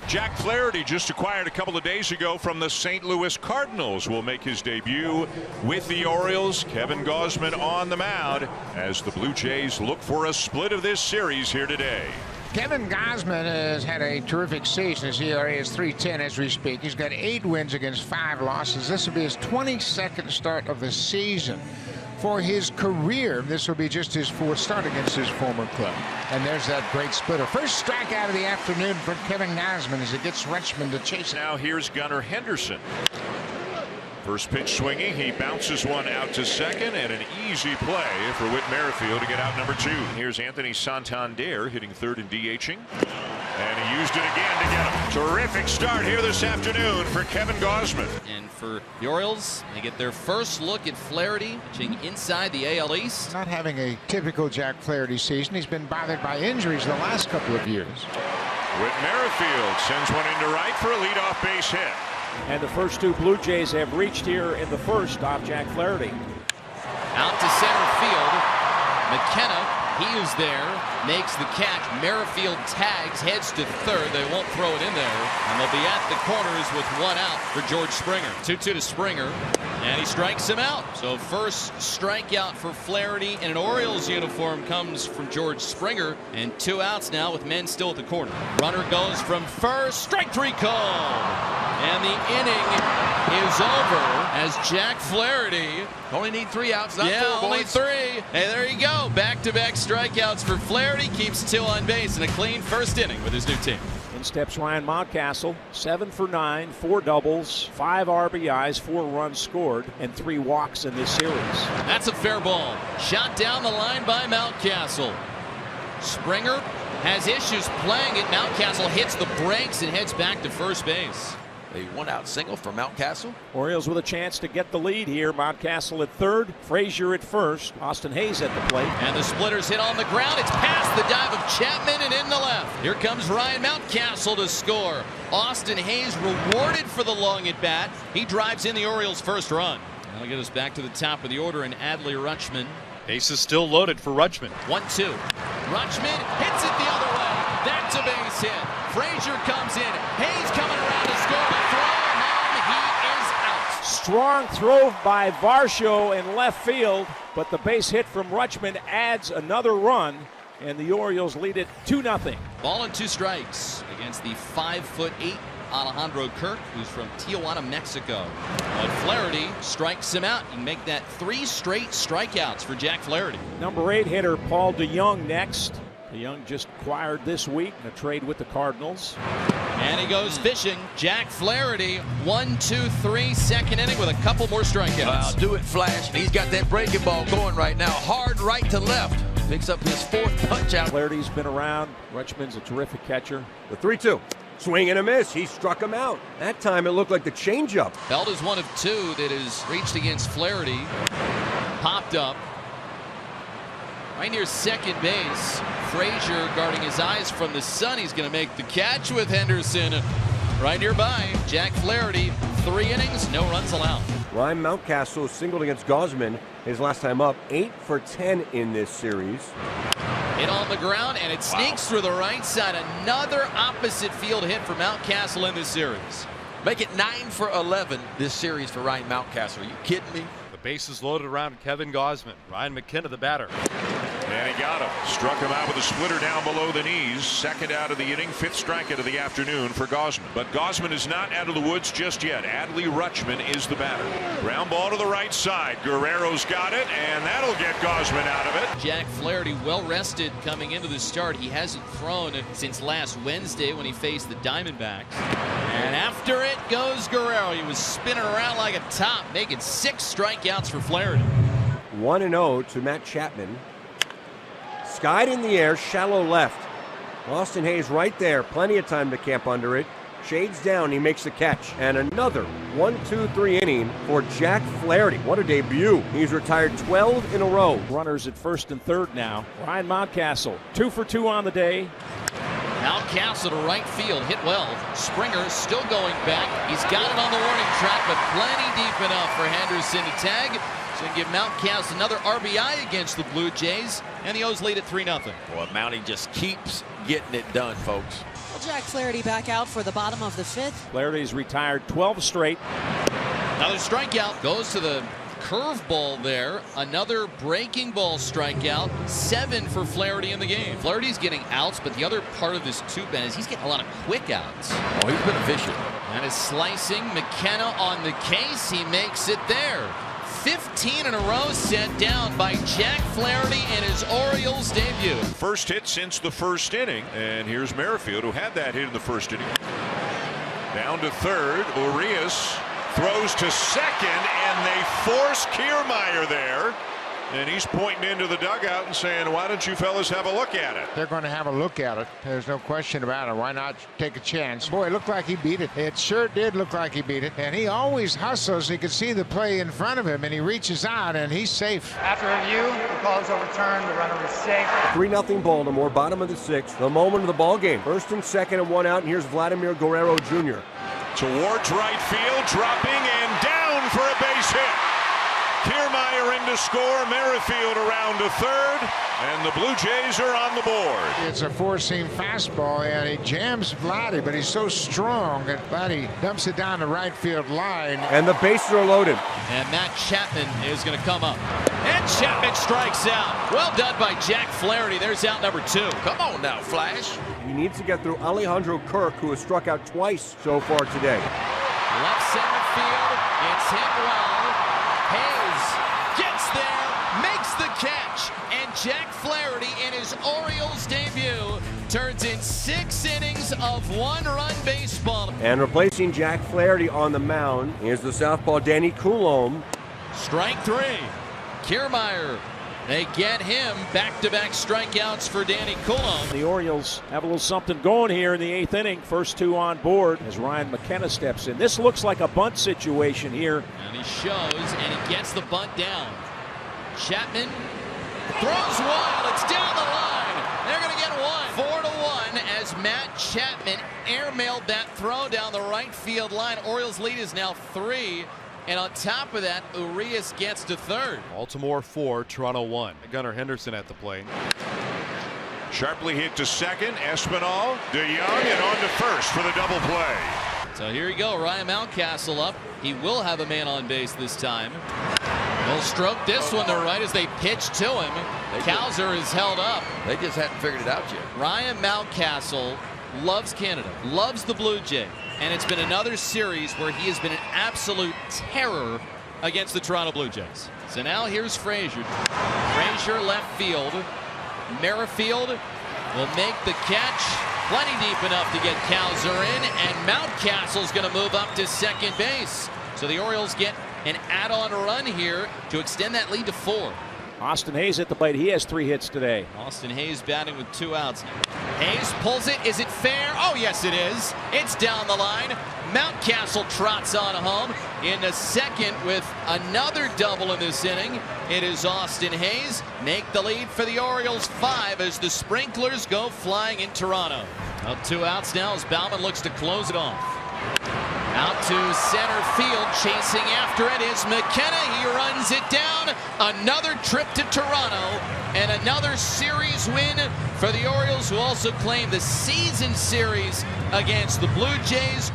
Jack Flaherty, just acquired a couple of days ago from the St. Louis Cardinals, will make his debut with the Orioles. Kevin Gausman on the mound as the Blue Jays look for a split of this series here today. Kevin Gausman has had a terrific season. His ERA is .310 as we speak. He's got 8 wins against 5 losses. This will be his 22nd start of the season. For his career, this will be just his 4th start against his former club. And there's that great splitter. First strikeout of the afternoon for Kevin Gausman as it gets Richmond to chase it. Now here's Gunnar Henderson. First pitch swinging, he bounces one out to second, and an easy play for Whit Merrifield to get out number 2. Here's Anthony Santander hitting third and DHing. And he used it again to get him. Terrific start here this afternoon for Kevin Gausman. And for the Orioles, they get their first look at Flaherty pitching inside the AL East. Not having a typical Jack Flaherty season. He's been bothered by injuries the last couple of years. Whit Merrifield sends one into right for a leadoff base hit. And the first 2 Blue Jays have reached here in the first off Jack Flaherty. Out to center field. McKenna, he is there, makes the catch. Merrifield tags, heads to third. They won't throw it in there. And they'll be at the corners with 1 out for George Springer. 2-2 to Springer. And he strikes him out. So first strikeout for Flaherty in an Orioles uniform comes from George Springer. And 2 outs now with men still at the corner. Runner goes from first. Strike 3 called. And the inning is over as Jack Flaherty only need 3 outs, not 4, only boys. 3. Hey, there you go. Back-to-back strikeouts for Flaherty. Keeps 2 on base and a clean first inning with his new team. In steps Ryan Mountcastle, 7 for 9, 4 doubles, 5 RBIs, 4 runs scored, and 3 walks in this series. That's a fair ball. Shot down the line by Mountcastle. Springer has issues playing it. Mountcastle hits the brakes and heads back to first base. A 1-out single for Mountcastle. Orioles with a chance to get the lead here. Mountcastle at third, Frazier at first, Austin Hayes at the plate. And the splitters hit on the ground. It's past the dive of Chapman and in the left. Here comes Ryan Mountcastle to score. Austin Hayes rewarded for the long at bat. He drives in the Orioles' first run. That'll get us back to the top of the order, and Adley Rutschman. Base is still loaded for Rutschman. 1-2. Rutschman hits it the other way. That's a base hit. Frazier comes in. Hayes coming around to score. The throw home. He is out. Strong throw by Varsho in left field, but the base hit from Rutschman adds another run, and the Orioles lead it 2-0. Ball and 2 strikes against the 5'8" Alejandro Kirk, who's from Tijuana, Mexico. But Flaherty strikes him out. You can make that 3 straight strikeouts for Jack Flaherty. Number 8 hitter Paul DeYoung next. DeYoung just acquired this week in a trade with the Cardinals. And he goes fishing. Jack Flaherty, 1-2-3, second inning with a couple more strikeouts. Do it, Flash. He's got that breaking ball going right now. Hard right to left. Picks up his 4th punch out. Flaherty's been around. Rutschman's a terrific catcher. The 3-2. Swing and a miss. He struck him out. That time it looked like the changeup. Belt is 1 of 2 that has reached against Flaherty. Popped up. Right near second base. Frazier guarding his eyes from the sun. He's going to make the catch with Henderson right nearby. Jack Flaherty, 3 innings, no runs allowed. Ryan Mountcastle singled against Gausman his last time up, 8 for 10 in this series. Hit on the ground, and it sneaks through the right side. Another opposite field hit for Mountcastle in this series. Make it 9 for 11 this series for Ryan Mountcastle. Are you kidding me? The bases loaded around Kevin Gausman. Ryan McKenna, the batter. And he got him. Struck him out with a splitter down below the knees. 2nd out of the inning, 5th strikeout of the afternoon for Gausman. But Gausman is not out of the woods just yet. Adley Rutschman is the batter. Ground ball to the right side. Guerrero's got it, and that'll get Gausman out of it. Jack Flaherty well rested coming into the start. He hasn't thrown since last Wednesday when he faced the Diamondbacks. And after it goes Guerrero. He was spinning around like a top, making 6 strikeouts for Flaherty. 1-0 to Matt Chapman. Skied in the air, shallow left. Austin Hayes right there, plenty of time to camp under it. Shades down, he makes the catch. And another 1-2-3 inning for Jack Flaherty. What a debut. He's retired 12 in a row. Runners at first and third now. Ryan Mountcastle, 2 for 2 on the day. Mountcastle to right field, hit well. Springer still going back. He's got it on the warning track, but plenty deep enough for Henderson to tag. So give Mountcastle another RBI against the Blue Jays, and the O's lead at 3-0. Boy, Mountie just keeps getting it done, folks. Jack Flaherty back out for the bottom of the fifth. Flaherty's retired 12 straight. Another strikeout goes to the curveball there. Another breaking ball strikeout. 7 for Flaherty in the game. Flaherty's getting outs, but the other part of this too, Ben, is he's getting a lot of quick outs. Oh, he's been efficient. And is slicing. McKenna on the case. He makes it there. 15 in a row sent down by Jack Flaherty in his Orioles debut. First hit since the first inning. And here's Merrifield, who had that hit in the first inning. Down to third. Urias throws to second, and they force Kiermaier there. And he's pointing into the dugout and saying, why don't you fellas have a look at it? They're going to have a look at it. There's no question about it. Why not take a chance? Boy, it looked like he beat it. It sure did look like he beat it. And he always hustles. You can see the play in front of him, and he reaches out, and he's safe. After review, the call is overturned. The runner is safe. 3-0 Baltimore, bottom of the sixth. The moment of the ball game. First and second and one out, and here's Vladimir Guerrero Jr. Towards right field, dropping and down for a base hit. Kiermaier in to score. Merrifield around to third, and the Blue Jays are on the board. It's a four-seam fastball, and he jams Vladdy, but he's so strong that Vladdy dumps it down the right field line. And the bases are loaded. And Matt Chapman is going to come up. And Chapman strikes out. Well done by Jack Flaherty. There's out number 2. Come on now, Flash. He needs to get through Alejandro Kirk, who has struck out twice so far today. Left center field. It's hit well. Hayes gets there, makes the catch, and Jack Flaherty in his Orioles debut turns in 6 innings of 1-run baseball. And replacing Jack Flaherty on the mound is the southpaw Danny Coulombe. Strike 3. Kiermaier. They get him. Back-to-back strikeouts for Danny Coulombe. The Orioles have a little something going here in the 8th inning. First 2 on board as Ryan McKenna steps in. This looks like a bunt situation here. And he shows, and he gets the bunt down. Chapman throws wild. It's down the line. They're going to get one. 4-1 as Matt Chapman airmailed that throw down the right field line. Orioles lead is now 3. And on top of that, Urias gets to third. Baltimore 4, Toronto 1. Gunnar Henderson at the plate. Sharply hit to second. Espinal, DeYoung, and on to first for the double play. So here you go. Ryan Mountcastle up. He will have a man on base this time. He'll stroke this one to right as they pitch to him. Cowser is held up. They just hadn't figured it out yet. Ryan Mountcastle loves Canada, loves the Blue Jays. And it's been another series where he has been an absolute terror against the Toronto Blue Jays. So now here's Frazier. Frazier left field. Merrifield will make the catch. Plenty deep enough to get Cowser in. And Mountcastle's going to move up to second base. So the Orioles get an add-on run here to extend that lead to 4. Austin Hayes at the plate. He has 3 hits today. Austin Hayes batting with 2 outs. Hayes pulls it. Is it fair? Oh, yes, it is. It's down the line. Mountcastle trots on home in the second with another double in this inning. It is Austin Hayes. Make the lead for the Orioles 5 as the sprinklers go flying in Toronto. Well, 2 outs now as Baumann looks to close it off. Out to center field, chasing after it is McKenna. He runs it down. Another trip to Toronto and another series win for the Orioles, who also claim the season series against the Blue Jays.